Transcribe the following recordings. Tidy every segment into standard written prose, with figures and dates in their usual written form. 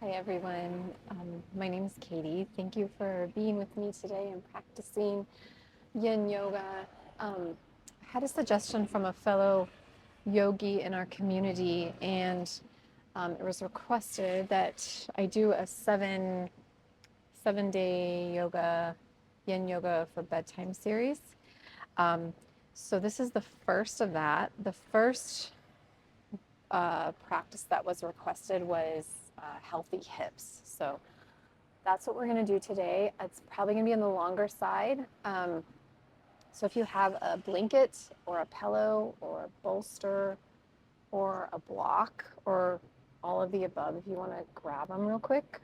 Hi everyone, my name is Katie. Thank you for being with me today and practicing Yin Yoga. I had a suggestion from a fellow yogi in our community, and it was requested that I do a seven day yoga, Yin Yoga for Bedtime series. Um, so this is the first of that. The first practice that was requested was healthy hips. So that's what we're going to do today. It's probably going to be on the longer side. So if you have a blanket or a pillow or a bolster or a block or all of the above, if you want to grab them real quick,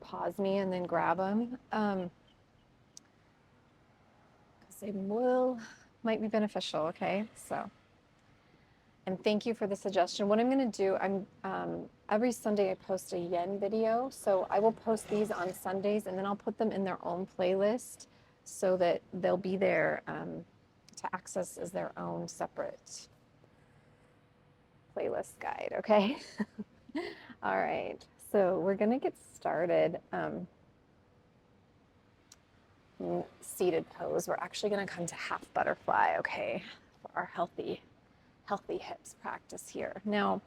pause me and then grab them, because they might be beneficial. Okay, so. And thank you for the suggestion. What I'm going to do, every Sunday I post a Yen video, so I will post these on Sundays, and then I'll put them in their own playlist so that they'll be there to access as their own separate playlist guide. Okay. All right. So we're going to get started. Seated pose. We're actually going to come to half butterfly. Okay, for our healthy hips practice here. Now,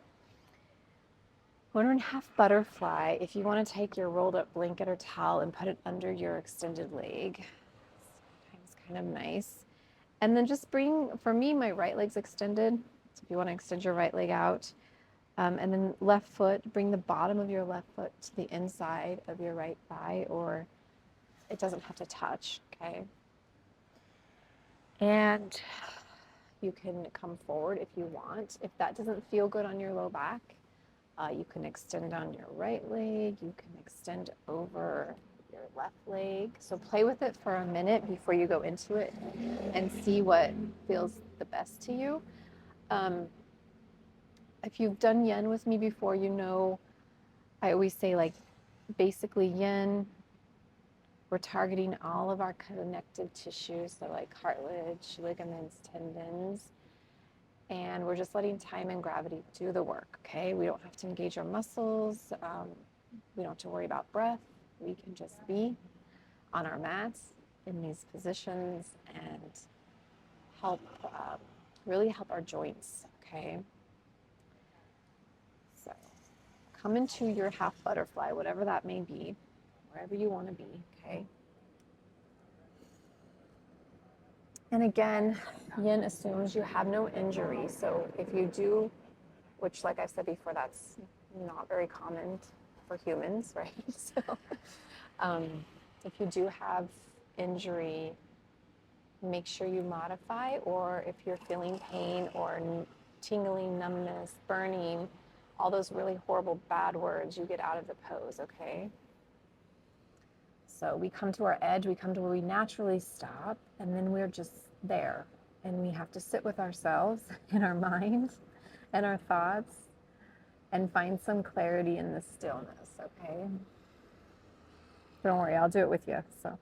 when we're in half butterfly, if you want to take your rolled up blanket or towel and put it under your extended leg, sometimes kind of nice. And then just for me, my right leg's extended. So if you want to extend your right leg out, and then left foot, bring the bottom of your left foot to the inside of your right thigh, or it doesn't have to touch, okay? And you can come forward if you want. If that doesn't feel good on your low back, you can extend on your right leg. You can extend over your left leg. So play with it for a minute before you go into it and see what feels the best to you. If you've done Yin with me before, you know I always say, like, basically Yin, we're targeting all of our connective tissues, so like cartilage, ligaments, tendons, and we're just letting time and gravity do the work, okay? We don't have to engage our muscles. We don't have to worry about breath. We can just be on our mats in these positions and help, really help our joints, okay? So come into your half butterfly, whatever that may be, wherever you want to be, okay? And again, Yin assumes you have no injury. So if you do, which, like I said before, that's not very common for humans, right? So um, if you do have injury, make sure you modify, or if you're feeling pain or tingling, numbness, burning, all those really horrible bad words, you get out of the pose, okay? So we come to our edge, we come to where we naturally stop, and then we're just there. And we have to sit with ourselves in our mind and our thoughts and find some clarity in the stillness, okay? Don't worry, I'll do it with you. So.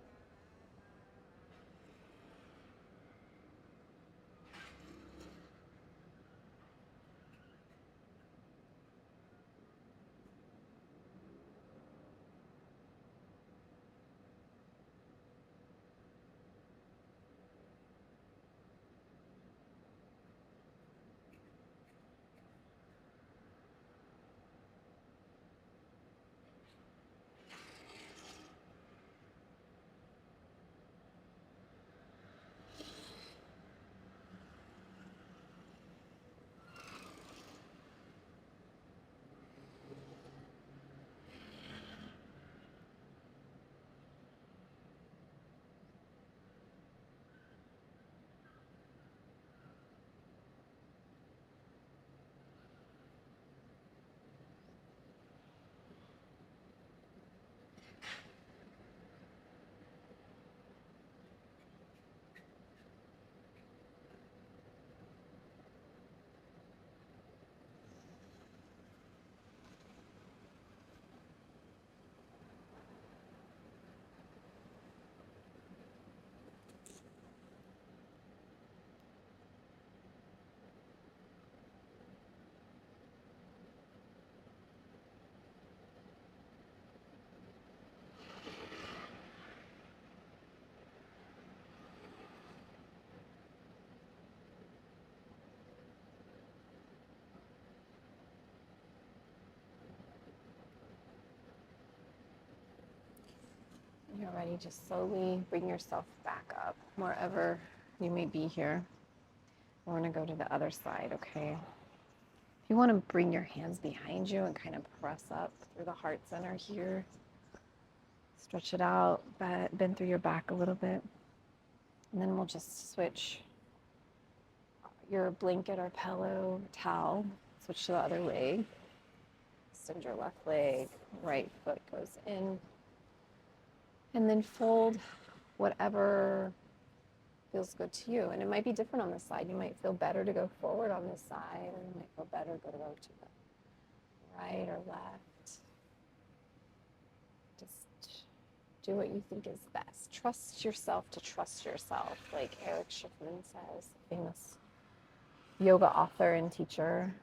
When you're ready, just slowly bring yourself back up wherever you may be here. We're going to go to the other side, okay? If you want to bring your hands behind you and kind of press up through the heart center here, stretch it out, bend through your back a little bit. And then we'll just switch your blanket or pillow, towel, switch to the other leg. Extend your left leg, right foot goes in. And then fold whatever feels good to you. And it might be different on this side. You might feel better to go forward on this side, or you might feel better to go to the right or left. Just do what you think is best. Trust yourself to trust yourself, like Eric Schiffman says, famous yoga author and teacher,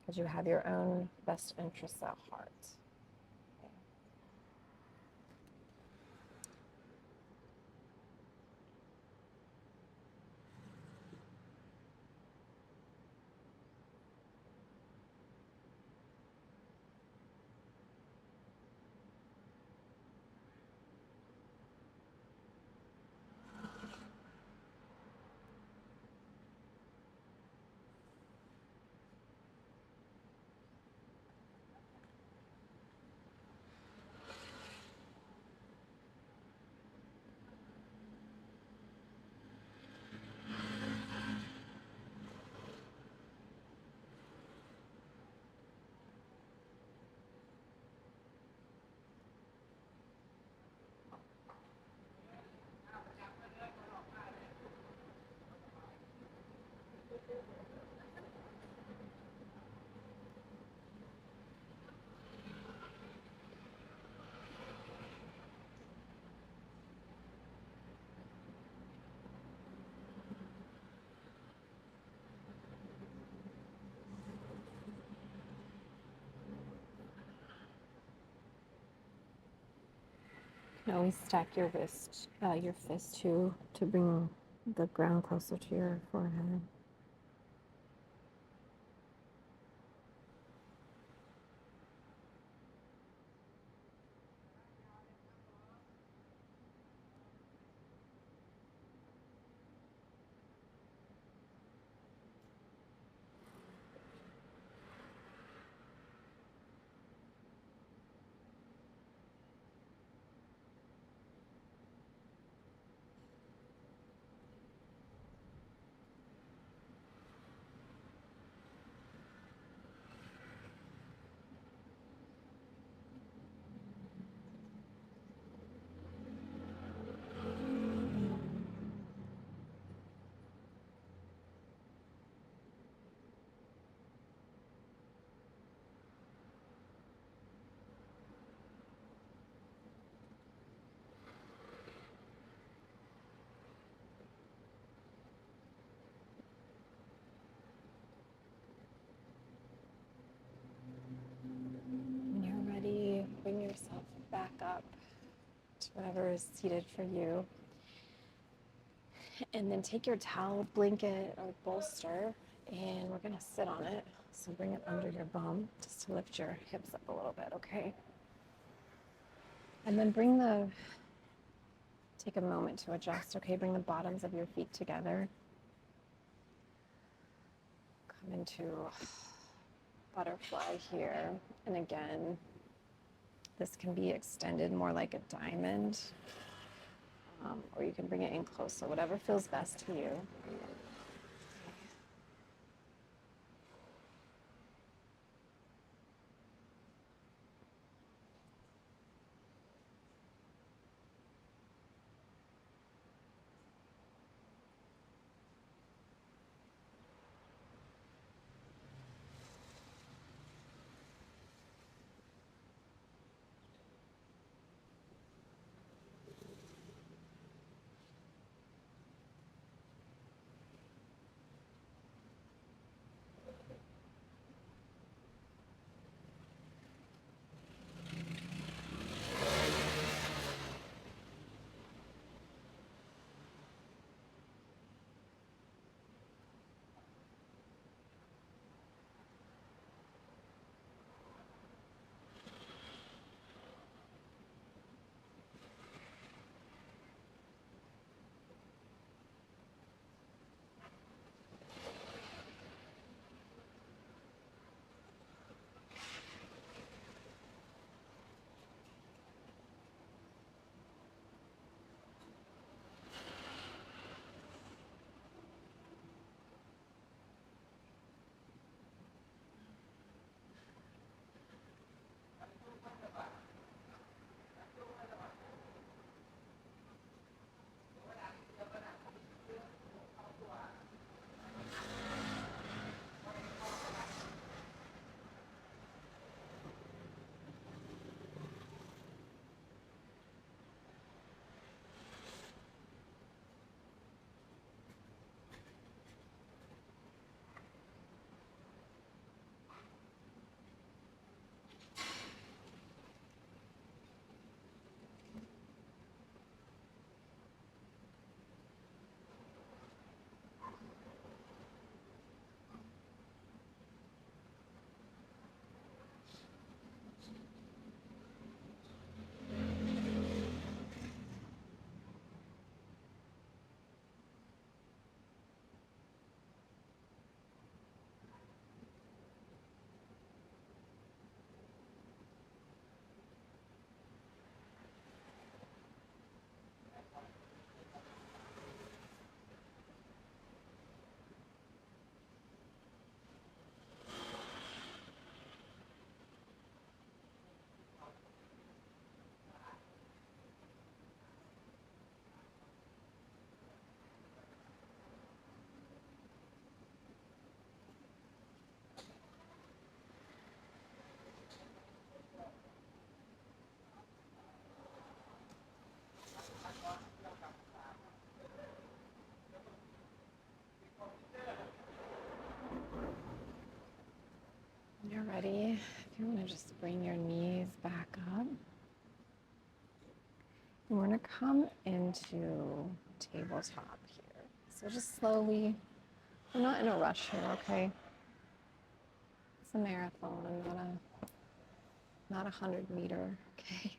because you have your own best interests at heart. You can always stack your fist too, to bring the ground closer to your forehead. When you're ready, bring yourself back up to whatever is seated for you. And then take your towel, blanket, or bolster, and we're gonna sit on it. So bring it under your bum just to lift your hips up a little bit, okay? And then take a moment to adjust, okay? Bring the bottoms of your feet together. Come into butterfly here. And again, this can be extended more like a diamond, or you can bring it in close, so whatever feels best to you. just bring your knees back up. And we're going to come into tabletop here. So just slowly, we're not in a rush here, okay? It's a marathon, not a 100-meter, okay?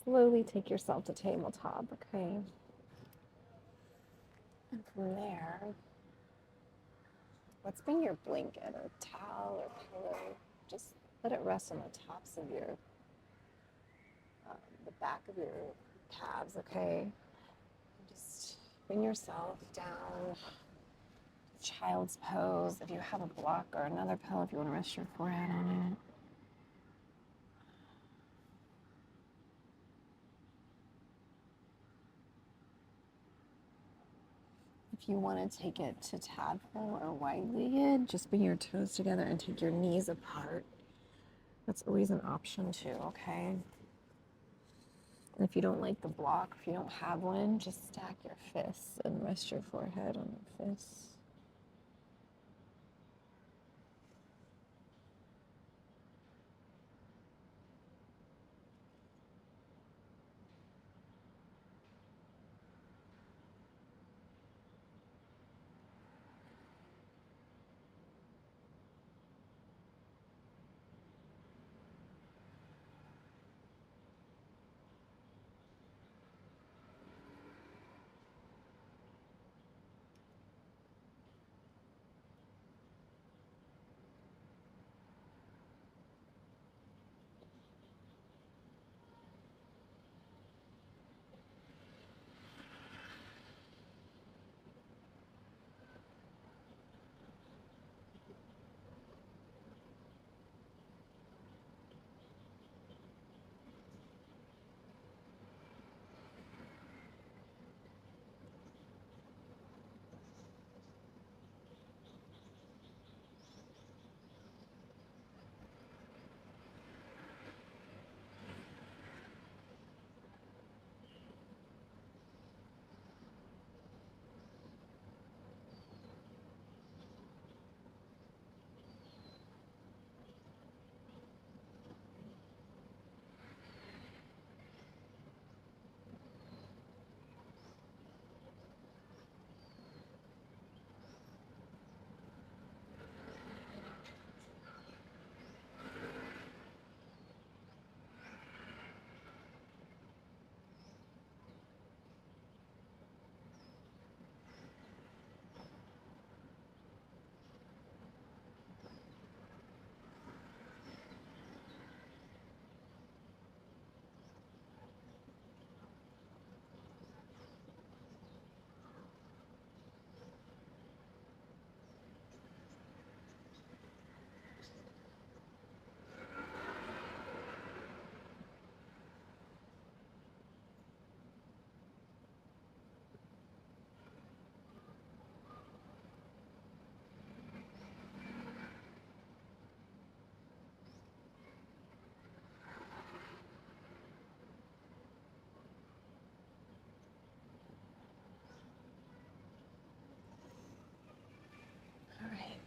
Slowly take yourself to tabletop, okay? And from there, let's bring your blanket or towel or pillow, just let it rest on the tops of your, the back of your calves, okay? Just bring yourself down, child's pose. If you have a block or another pillow, if you want to rest your forehead on it. If you want to take it to tadpole or wide-legged, just bring your toes together and take your knees apart. That's always an option too, okay? And if you don't like the block, if you don't have one, just stack your fists and rest your forehead on your fists.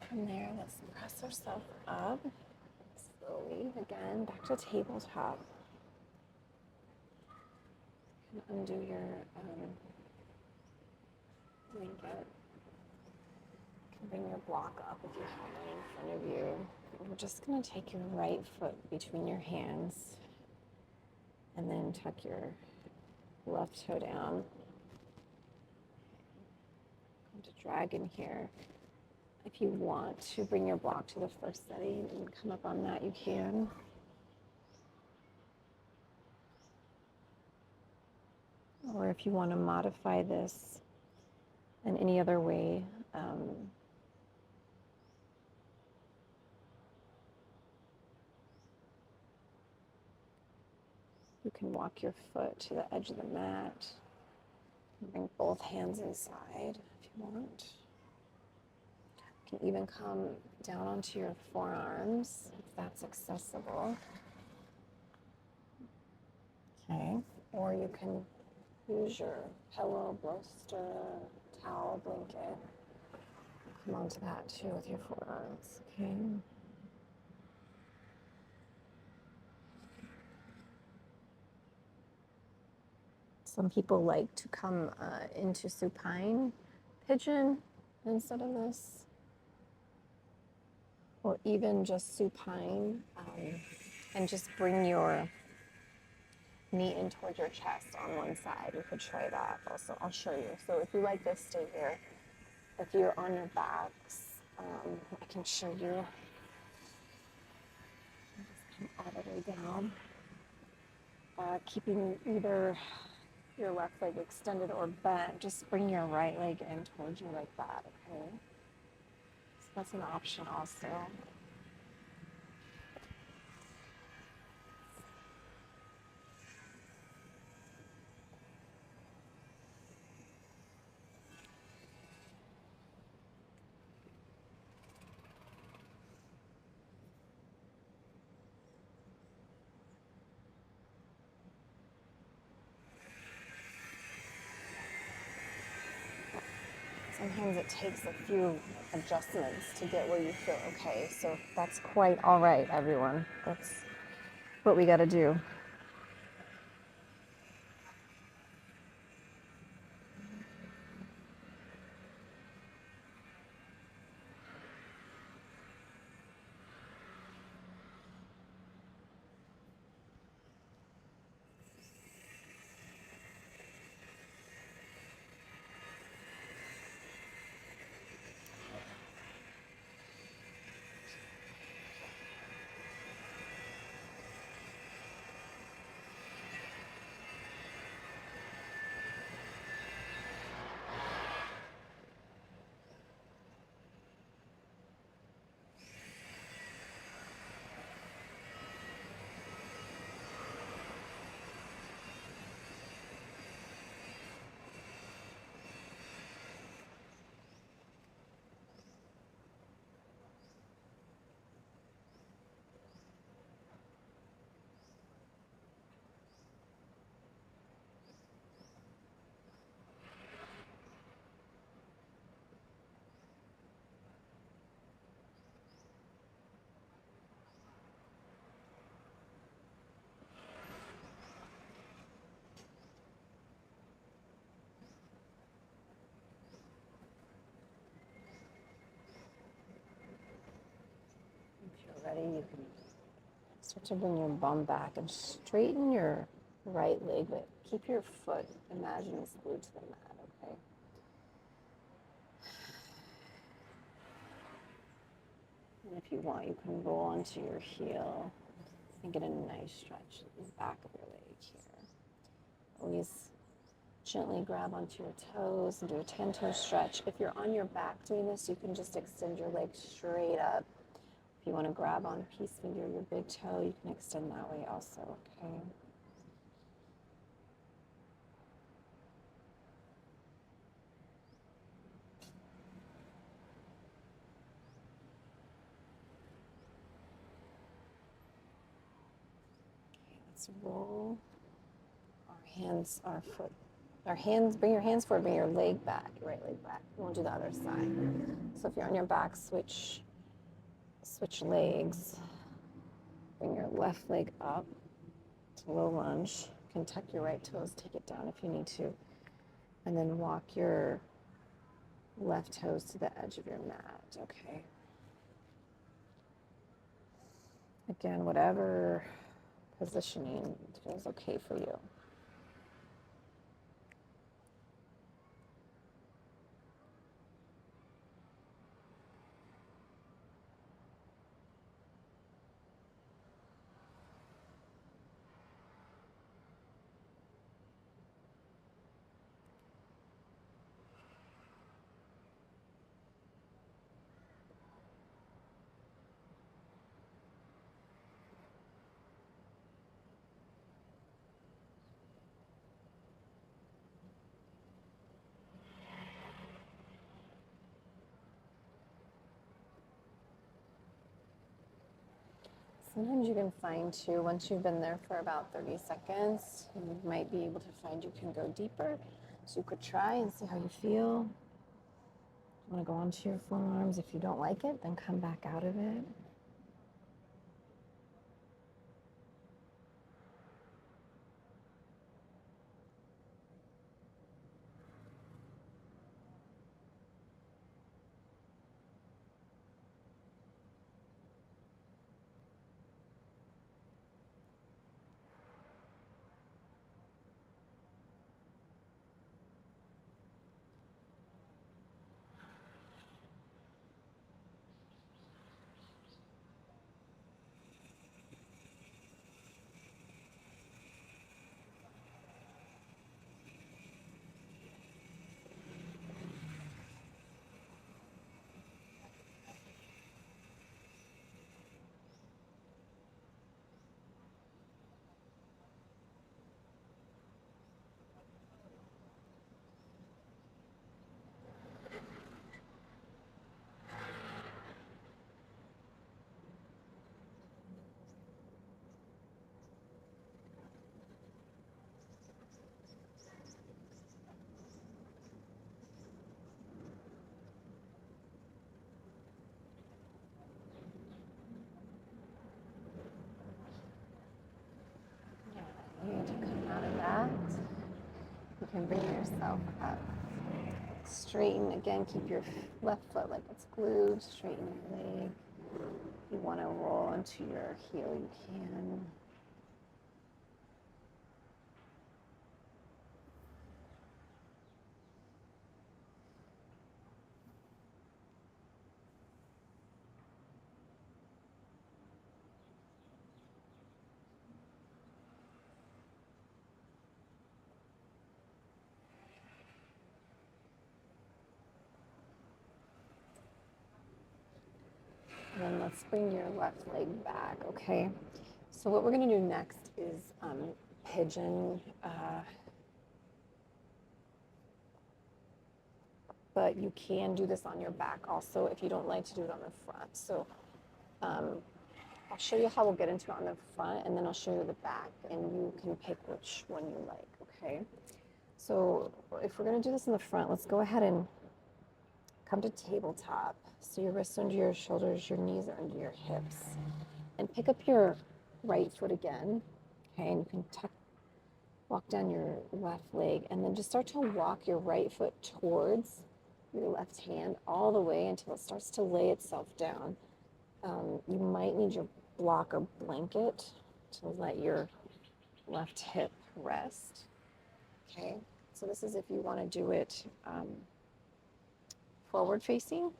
From there, let's press ourselves up slowly again back to tabletop. You can undo your blanket. You can bring your block up if you have one in front of you. And we're just going to take your right foot between your hands and then tuck your left toe down. Come to dragon here. If you want to bring your block to the first setting and come up on that, you can. Or if you want to modify this in any other way, you can walk your foot to the edge of the mat and bring both hands inside if you want. You can even come down onto your forearms if that's accessible. Okay, or you can use your pillow, bolster, towel, blanket. Come onto that too with your forearms. Okay. Some people like to come into supine pigeon instead of this, or even just supine, and just bring your knee in towards your chest on one side. You could try that also. I'll show you. So if you like this, stay here. If you're on your backs, I can show you. Just come all the way down. Keeping either your left leg extended or bent. Just bring your right leg in towards you like that, okay? So that's an option also. Sometimes it takes a few adjustments to get where you feel okay. So that's quite all right, everyone. That's what we got to do. Ready, you can start to bring your bum back and straighten your right leg, but keep your foot, imagine it's glued to the mat, okay? And if you want, you can roll onto your heel and get a nice stretch in the back of your leg here. Always gently grab onto your toes and do a 10-toe stretch. If you're on your back doing this, you can just extend your leg straight up. If you want to grab on peace finger, your big toe, you can extend that way also, okay? Let's roll our hands, our foot, our hands, bring your hands forward, bring your leg back, your right leg back. We'll do the other side. So if you're on your back, switch legs. Bring your left leg up to low lunge. You can tuck your right toes, take it down if you need to. And then walk your left toes to the edge of your mat, okay? Again, whatever positioning feels okay for you. Sometimes you can find too, once you've been there for about 30 seconds, you might be able to find you can go deeper. So you could try and see how you feel. You want to go onto your forearms. If you don't like it, then come back out of it. You can bring yourself up. Straighten, again, keep your left foot like it's glued, straighten your leg. If you want to roll into your heel, you can. And then let's bring your left leg back, okay? So what we're gonna do next is pigeon, but you can do this on your back also if you don't like to do it on the front. So I'll show you how we'll get into it on the front, and then I'll show you the back, and you can pick which one you like, okay? So if we're gonna do this in the front, let's go ahead and come to tabletop. So your wrists under your shoulders, your knees are under your hips. And pick up your right foot again, okay? And you can walk down your left leg, and then just start to walk your right foot towards your left hand all the way until it starts to lay itself down. You might need your block or blanket to let your left hip rest, okay? So this is if you want to do it forward facing.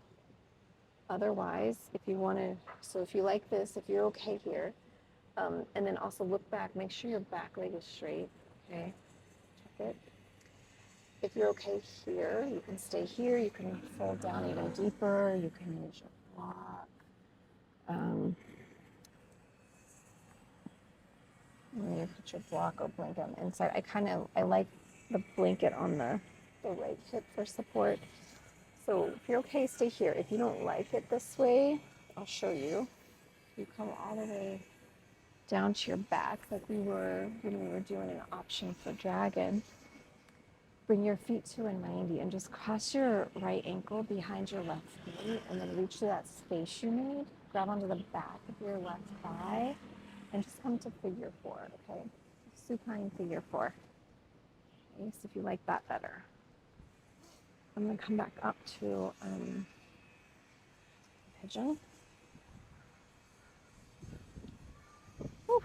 Otherwise, if you want to, so if you like this, if you're okay here, and then also look back, make sure your back leg is straight, okay? Check it. If you're okay here, you can stay here, you can fold down even deeper, you can use your block. You put your block or blanket on the inside. I like the blanket on the right hip for support. So if you're okay, stay here. If you don't like it this way, I'll show you. You come all the way down to your back like we were when we were doing an option for dragon. Bring your feet to a 90 and just cross your right ankle behind your left knee, and then reach to that space you made. Grab onto the back of your left thigh and just come to figure four, okay? Supine figure four. Okay, so if you like that better. I'm gonna come back up to pigeon. Whew.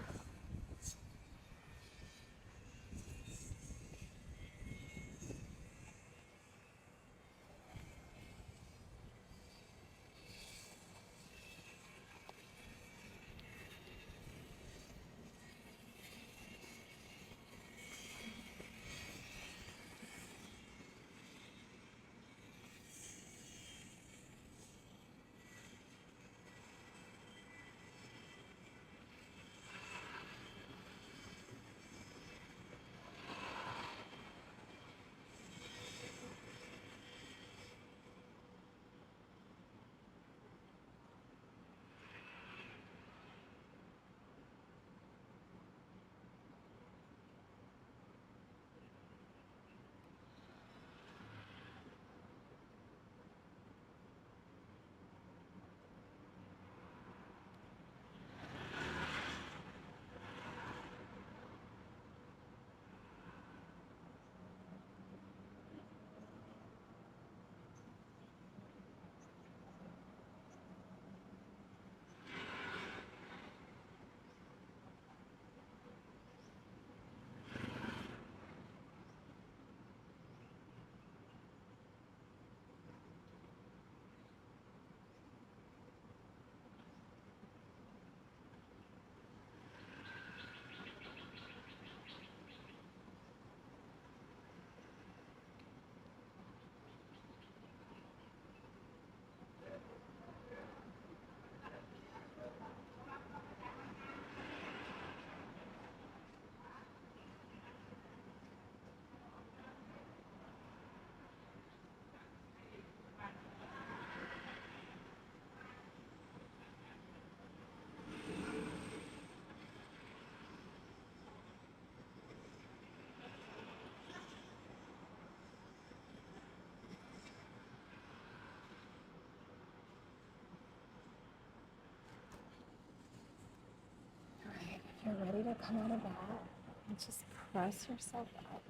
You're ready to come out of that and just press yourself up.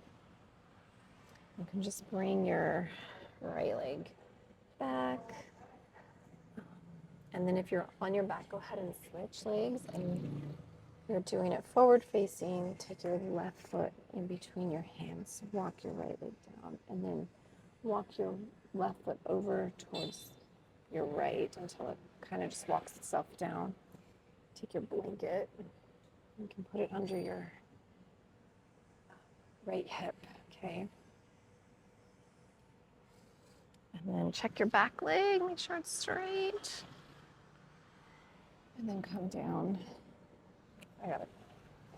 You can just bring your right leg back. And then if you're on your back, go ahead and switch legs. And you're doing it forward facing. Take your left foot in between your hands. Walk your right leg down. And then walk your left foot over towards your right until it kind of just walks itself down. Take your blanket. You can put it under your right hip, okay? And then check your back leg, make sure it's straight. And then come down. I gotta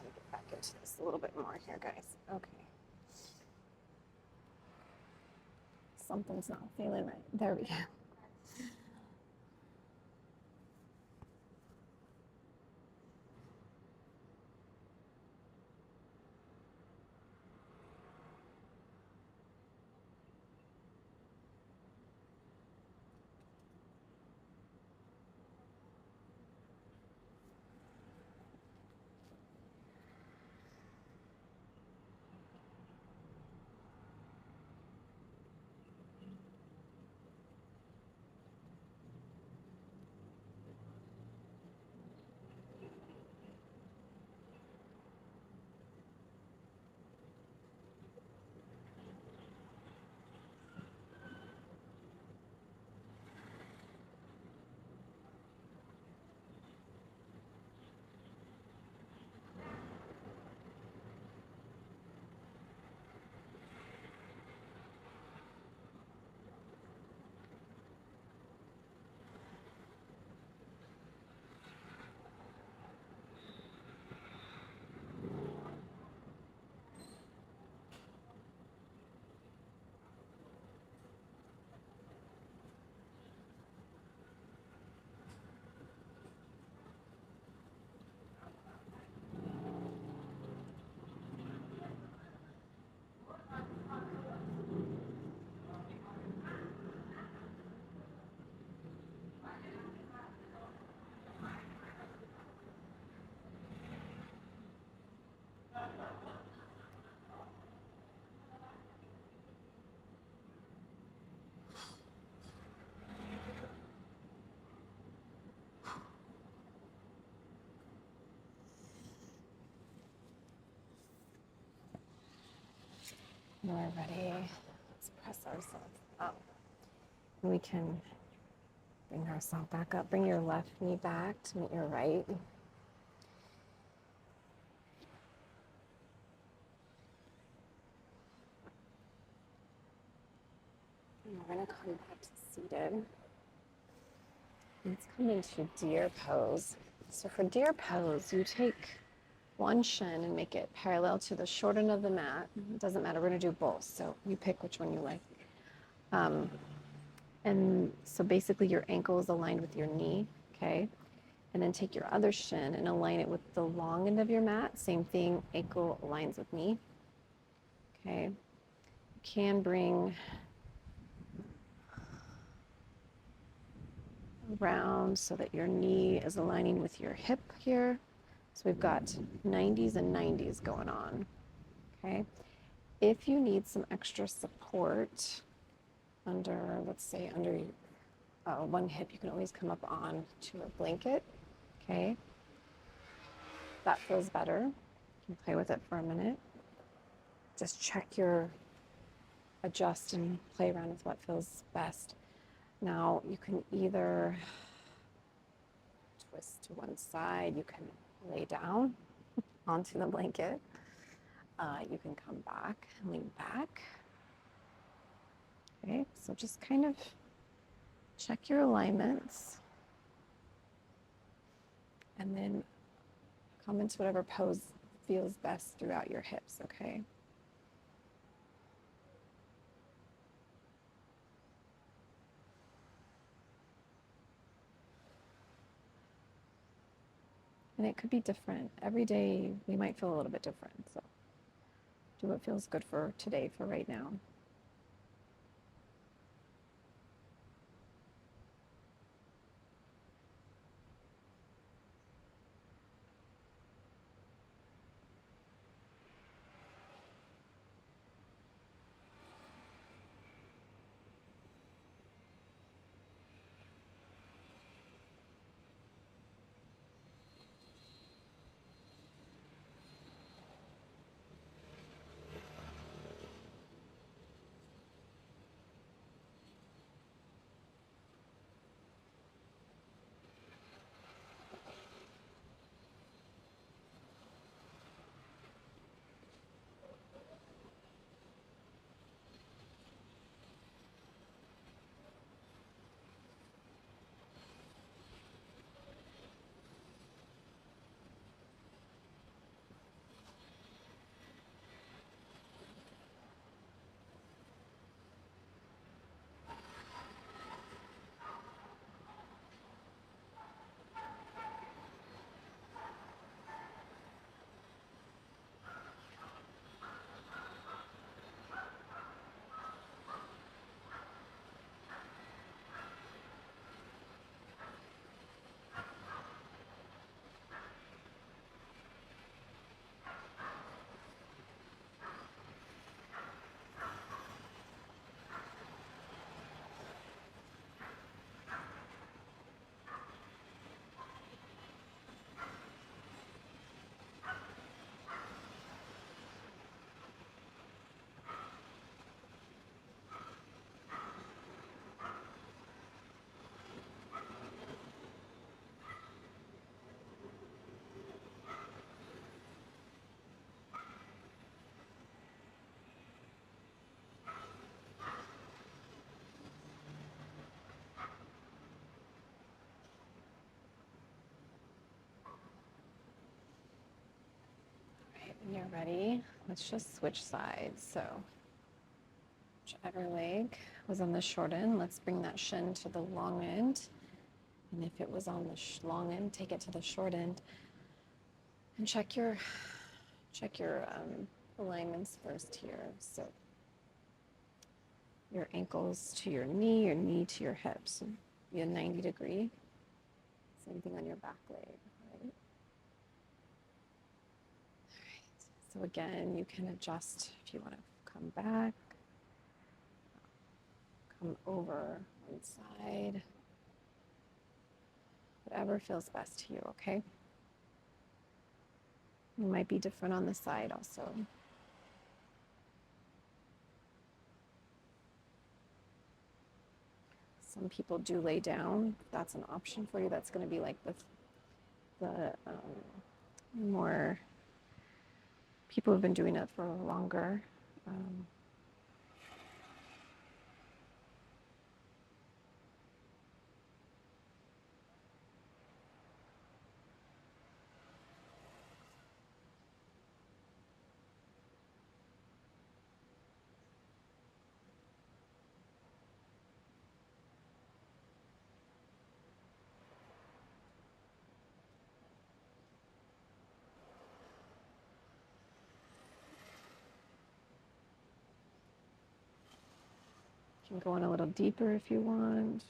get back into this a little bit more here, guys. Okay. Something's not feeling right. There we go. When we're ready, let's press ourselves up. We can bring ourselves back up. Bring your left knee back to meet your right. And we're going to come back to seated. Let's come into deer pose. So for deer pose, you take one shin and make it parallel to the short end of the mat. It doesn't matter, we're going to do both. So you pick which one you like. And so basically your ankle is aligned with your knee, okay? And then take your other shin and align it with the long end of your mat. Same thing, ankle aligns with knee, okay? You can bring around so that your knee is aligning with your hip here. So we've got 90s and 90s going on, okay? If you need some extra support under, let's say under one hip, you can always come up on to a blanket, okay? That feels better. You can play with it for a minute. Just check your, adjust and play around with what feels best. Now you can either twist to one side, you can lay down onto the blanket, you can come back and lean back. Okay, so just kind of check your alignments and then come into whatever pose feels best throughout your hips, okay? And it could be different. Every day we might feel a little bit different, so do what feels good for today, for right now. When you're ready, let's just switch sides. So whichever leg was on the short end, let's bring that shin to the long end. And if it was on the long end, take it to the short end. And check your alignments first here. So your ankles to your knee to your hips. Be a 90 degree. Same thing on your back leg. Right? All right. So again, you can adjust if you want to come back, come over one side, whatever feels best to you, okay? It might be different on the side also. Some people do lay down. That's an option for you. That's going to be like the more people have been doing it for longer. You can go in a little deeper if you want.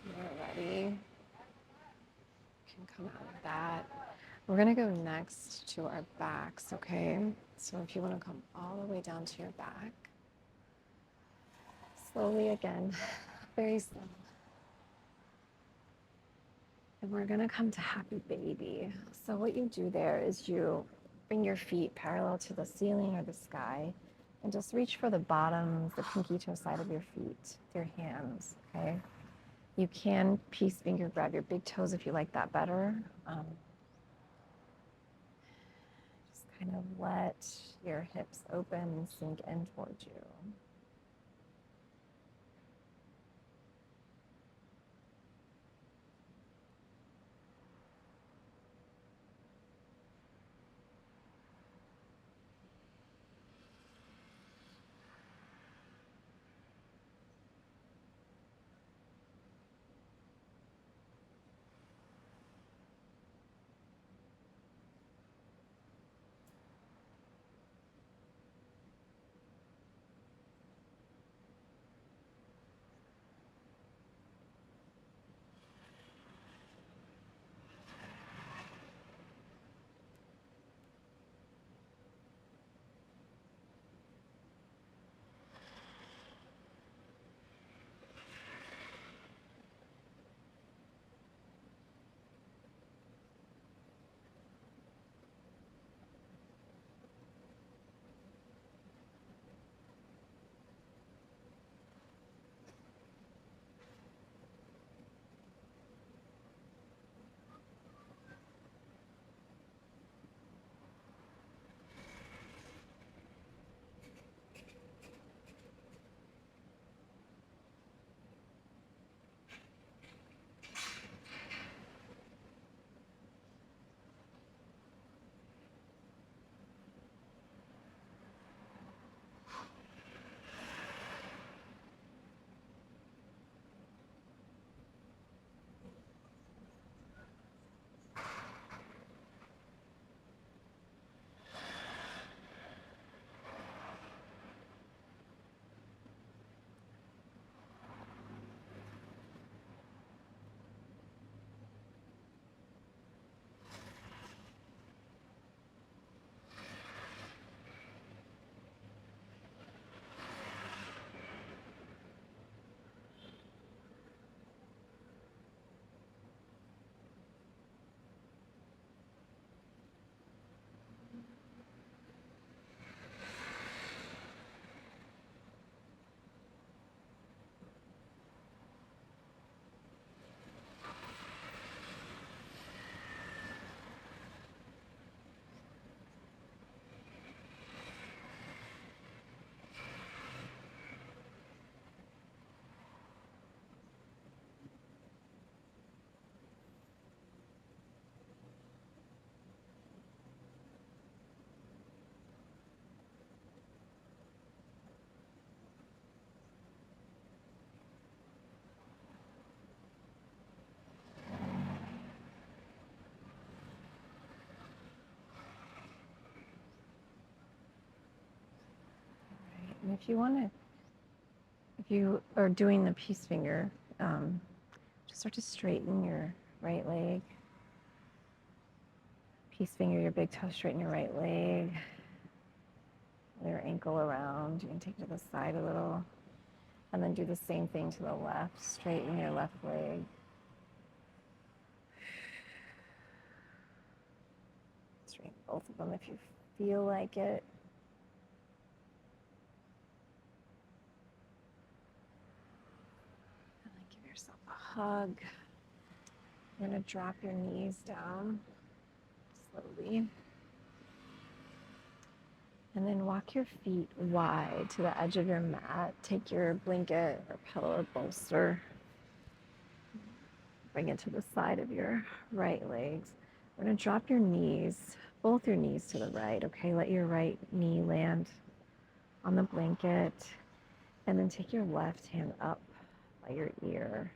You're ready. You can come out of that. We're going to go next to our backs, okay? So if you want to come all the way down to your back, slowly again, very slow. And we're going to come to happy baby. So what you do there is you bring your feet parallel to the ceiling or the sky and just reach for the bottoms, the pinky toe side of your feet with your hands, okay? You can peace finger grab your big toes if you like that better. Just kind of let your hips open and sink in towards you. if you want to, if you are doing the peace finger, just start to straighten your right leg. Peace finger, your big toe, straighten your right leg. Your ankle around. You can take it to the side a little. And then do the same thing to the left. Straighten your left leg. Straighten both of them if you feel like it. And then give yourself a hug. You're going to drop your knees down slowly. And then walk your feet wide to the edge of your mat. Take your blanket or pillow or bolster. Bring it to the side of your right legs. We're going to drop your knees, both your knees to the right, okay? Let your right knee land on the blanket. And then take your left hand up by your ear.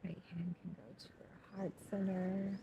Right hand can go to your heart center.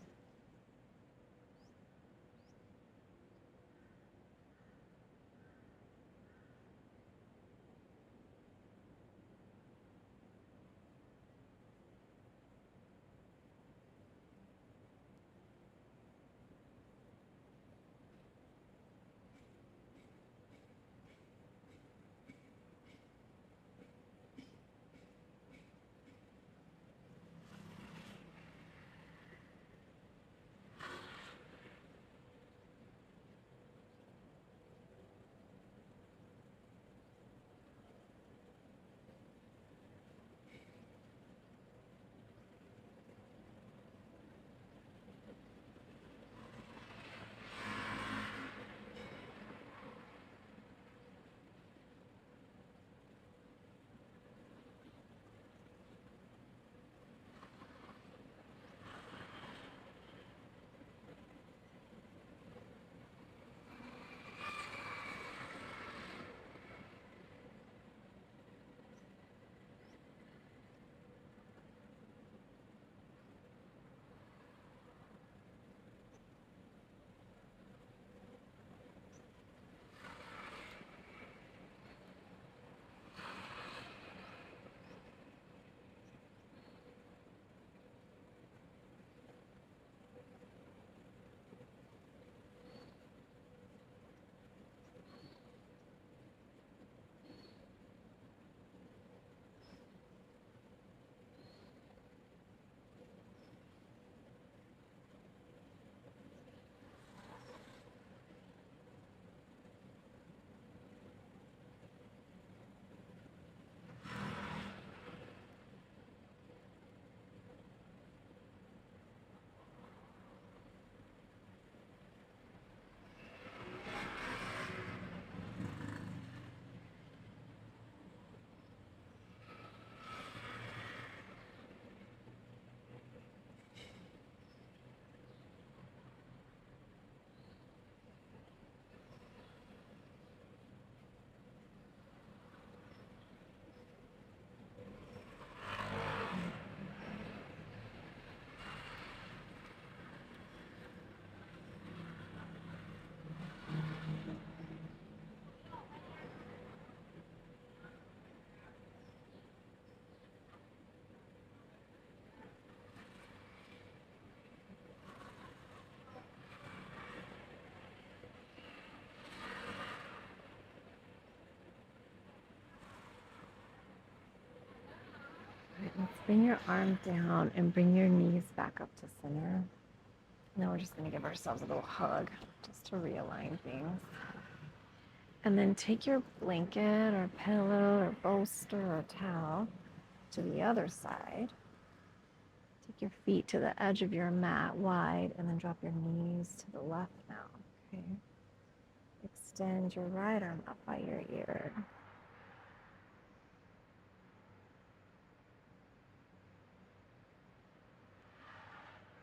Let's bring your arm down and bring your knees back up to center. Now we're just going to give ourselves a little hug just to realign things. And then take your blanket or pillow or bolster or towel to the other side. Take your feet to the edge of your mat wide and then drop your knees to the left now. Okay. Extend your right arm up by your ear.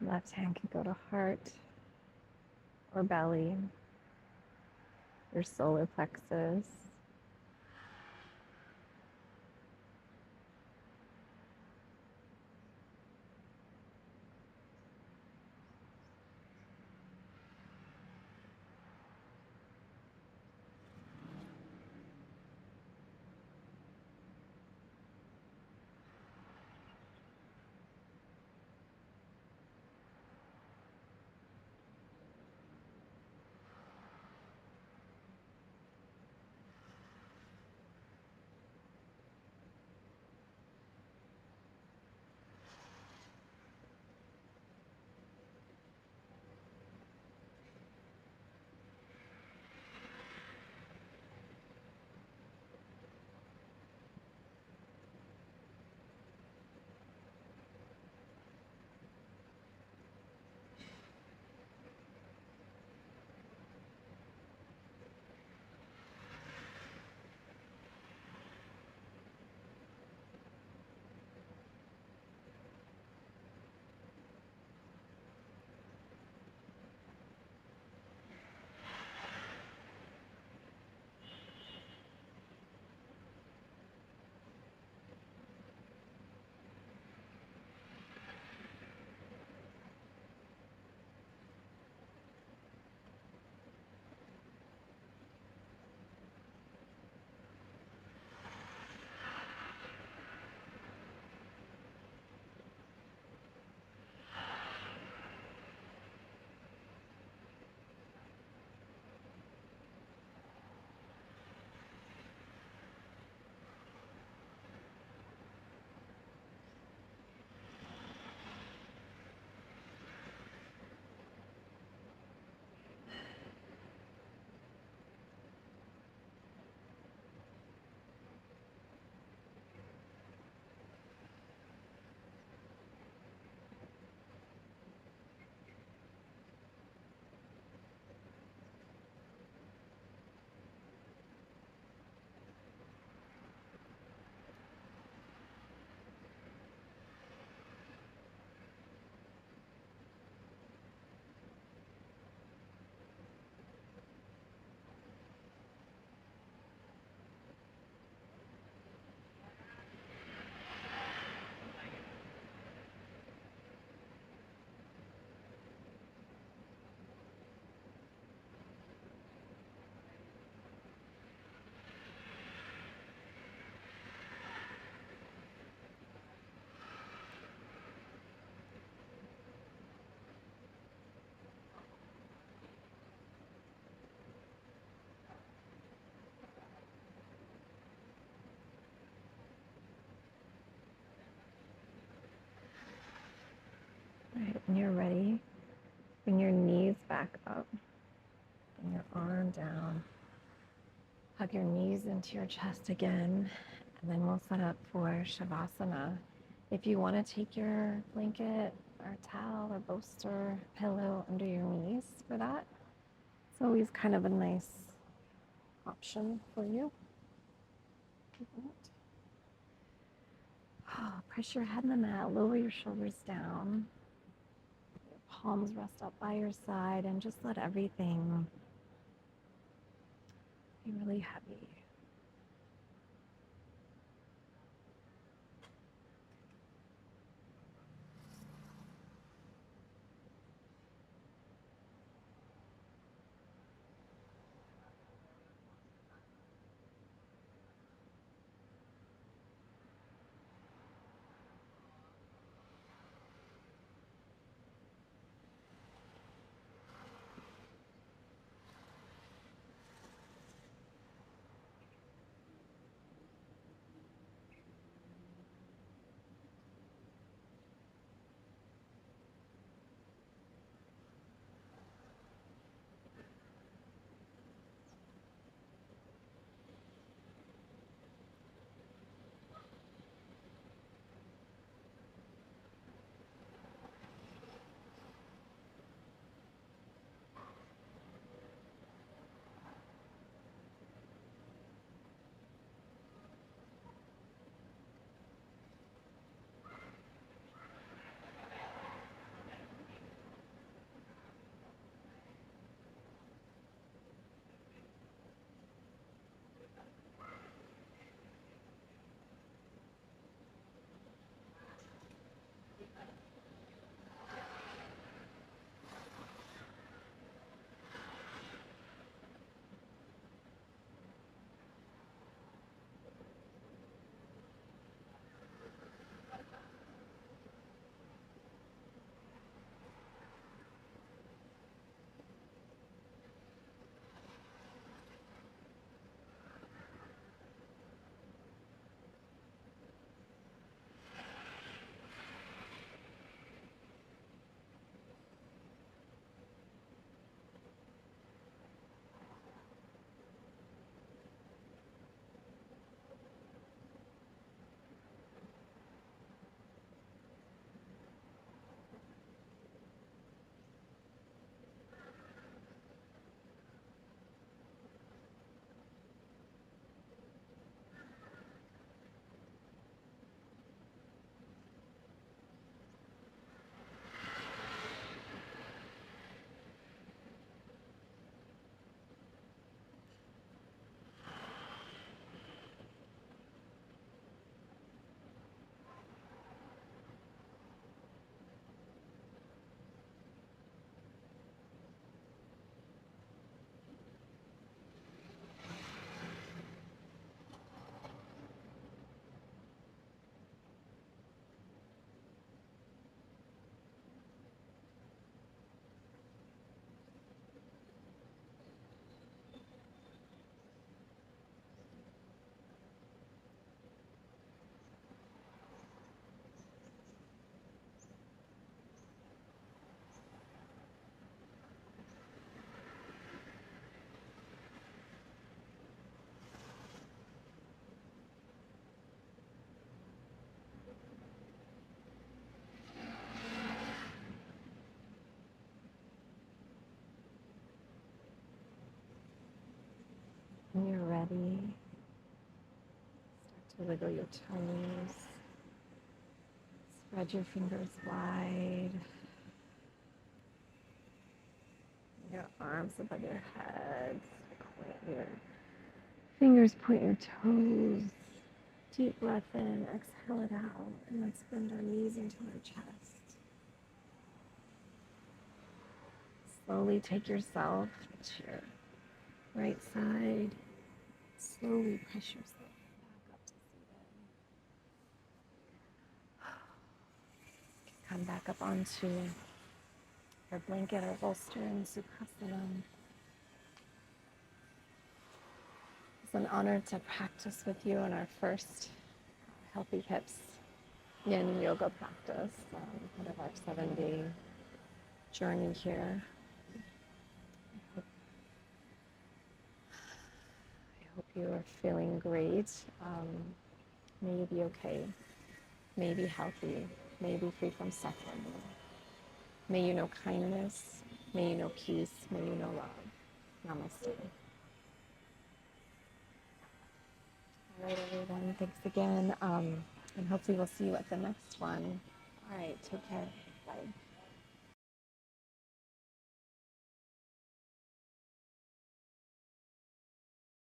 Left hand can go to heart or belly. your solar plexus. Right, when you're ready, bring your knees back up, bring your arm down, hug your knees into your chest again, and then we'll set up for Shavasana. If you want to take your blanket or towel or bolster, pillow under your knees for that, it's always kind of a nice option for you. Oh, press your head in the mat, lower your shoulders down. Palms rest up by your side, and just let everything be really heavy. Wiggle your toes. Spread your fingers wide. Your arms above your head. Point your fingers, point your toes. Deep breath in, exhale it out, and let's bend our knees into our chest. Slowly take yourself to your right side. Slowly press yourself back up to seated. Come back up onto your blanket or bolster in Sukhasana. It's an honor to practice with you on our first Healthy Hips Yin Yoga practice, part of our 7-day journey here. I hope you are feeling great. May you be okay. May you be healthy. May you be free from suffering. May you know kindness. May you know peace. May you know love. Namaste. All right, everyone. Thanks again. And hopefully we'll see you at the next one. All right. Take care. Bye.